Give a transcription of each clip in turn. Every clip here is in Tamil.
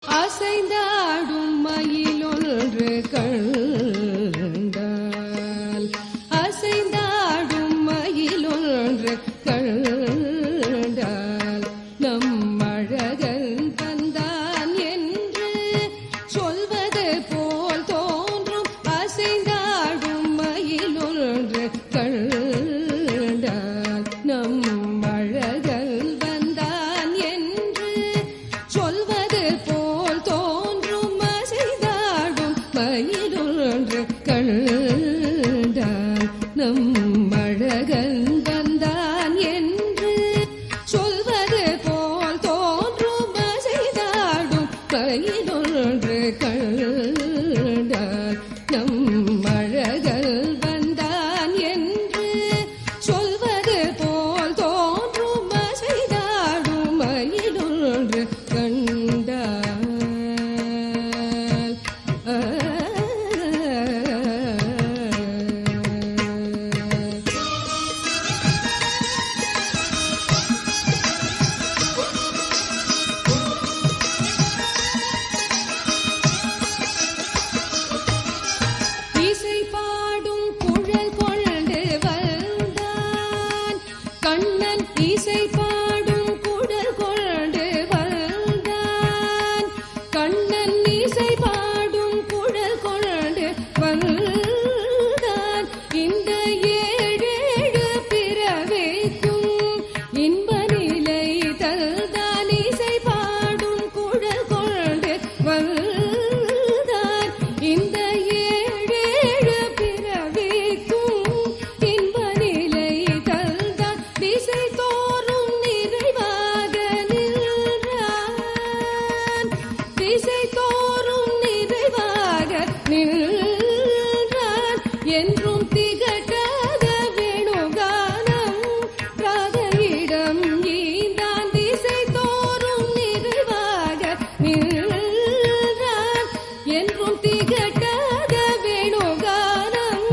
அசைந்தாடும் மயிலொன்று கண்டால் அசைந்தாடும் மயிலொன்று கண்டால் நம் அழகன் வந்தான் என்று சொல்வது போல் தோன்றும். அசைந்தாடும் மயிலொன்று கண்டால் நம் அழகன் வந்தான் என்று சொல்வது போல் தோன்றும். அசைந்தாடும் மயிலொன்று கண்டால் நம் அழகன் வந்தான் என்று சொல்வது போல் தோன்றும். அசைந்தாடும் மயிலொன்று கண்டால் நம் அழகன் வந்தான் என்று சொல்வது போல் தோன்றும். அசைந்தாடும் மயிலொன்று கண்டால் இசை பாடும் குழல் கொண்டு வந்தான் கண்ணன். இசை பாடும் குழல் கொண்டு வந்தான் கண்ணன். இசை பாடும் குழல் கொண்டு வந்தான். இந்த ஏழேழு பிறவிக்கும் இன்ப நிலை தந்தான். இசை பாடும் குழல் கொண்டு வந்தான். இந்த ஏழேழு பிறவிக்கும் இன்ப நிலை தந்தான். திசை தோறும் நிறைவாக நின்றான். திசை தோறும் நிறைவாக நின்றான். என்றும் திகட்டாத வேணுகானம் ராதையிடம் ஈந்தான். திசை தோறும் நிறைவாக நின்றான். என்றும் திகட்டாத வேணுகானம்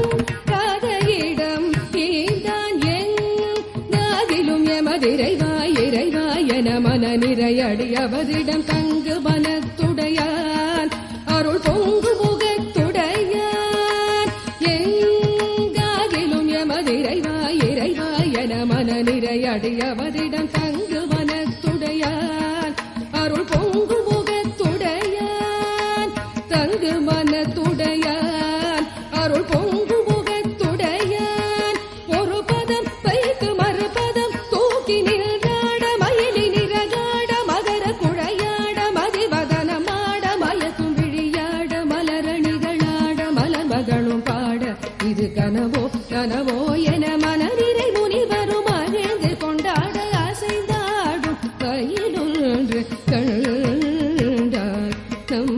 ராதையிடம் ஈந்தான். எங்காதிலும் எமதிரைவாய் இறைவாய் என மன நிறையடியவரிடம் தங்கு மனத்துடையான் அருள் பொங்கு முகத்துடையான். எங்காதிலும் எமதிரைவாய் இறைவாய் என மன நிறையடியவரிடம் தங்கு மனத்துடையான் அருள் பொங்கு முகத்துடையான். தங்கு மனத்துடையான் அருள் பொங்கு முகத்துடையான். ஒரு பதம் வைத்து மறுபதம் தூக்கி நின்றாட மயிலி நிறகாட மகர குழையாட மதிவதனமாட மயக்கும் விழியாட மலரணிகளாட மலர்மகளும் பாட. இது கனவோ கனவோ என மனநிறை முனிவரும் அழிந்து கொண்டாட. அசைந்தாடும் மயிலொன்று கண்டால் நம்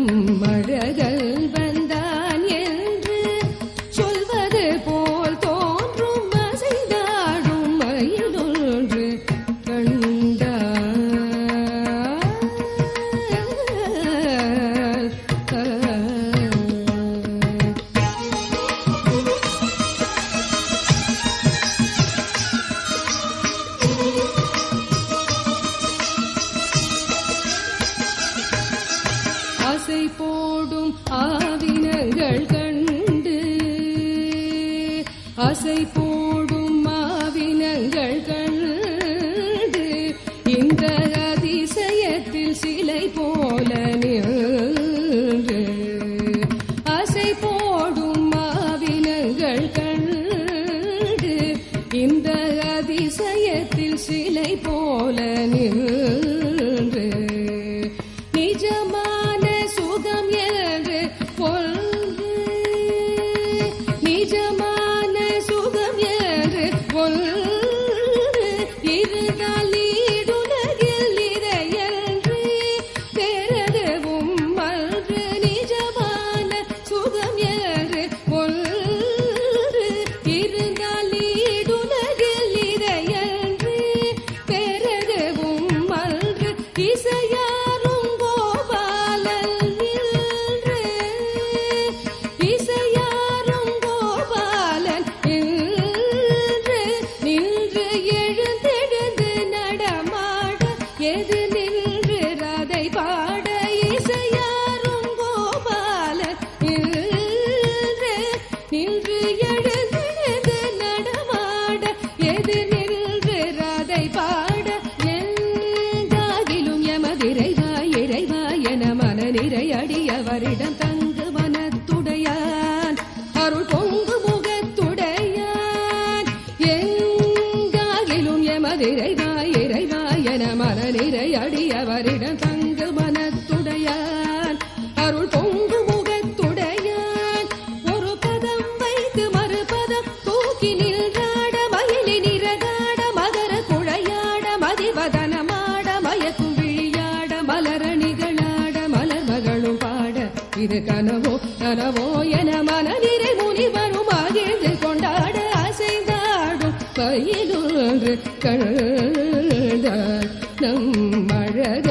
அழகன் வந்தான் என்று சொல்வது போல் தோன்றும். அசைந்தாடும் மயிலொன்று ஆசை போடும் ஆவினங்கள் கண்டு ஆசை போடும் ஆவினங்கள் கண்டு இந்த அதிசயத்தில் சிலை போல நின்று. ஆசை போடும் ஆவினங்கள் கண்டு இந்த அதிசயத்தில் சிலை போல நின்று. நிஜமான சுகம் என்று கொன்று நிஜமான சுகம் என்று கொன்று இருந்தால் ஈடுலகில் இறையன்று பெறவும் அன்று. நிஜமான சுகம் என்று கொன்று இருந்தால் ஈடுலகில் இறையன்று பெறவும் அடியவரிடம் தங்கு மனத்துடையான் அருள் பொங்கு முகத்துடையான் எங்காகிலும் எமதிரைவாய் இறைவாய் என மனநிறை அடியவரிடம் தங்கு மனத்துடையான் அருள் பொங்கு முகத்துடையான் ஒரு பதம் வைத்து மறுபதம் தூக்கி நின்றாட மயிலி நிறகாட மகர குழையாட மதிவதனமாட மயக்கும் விழியாட மலரணிகளாட மலர் மகளும் பாட இது கனவோ கனவோ என மனநிறை முனிவரும் மகிழ்ந்து கொண்டாட அசைந்தாடும் பயிலொன்று கண்ட நம் அழக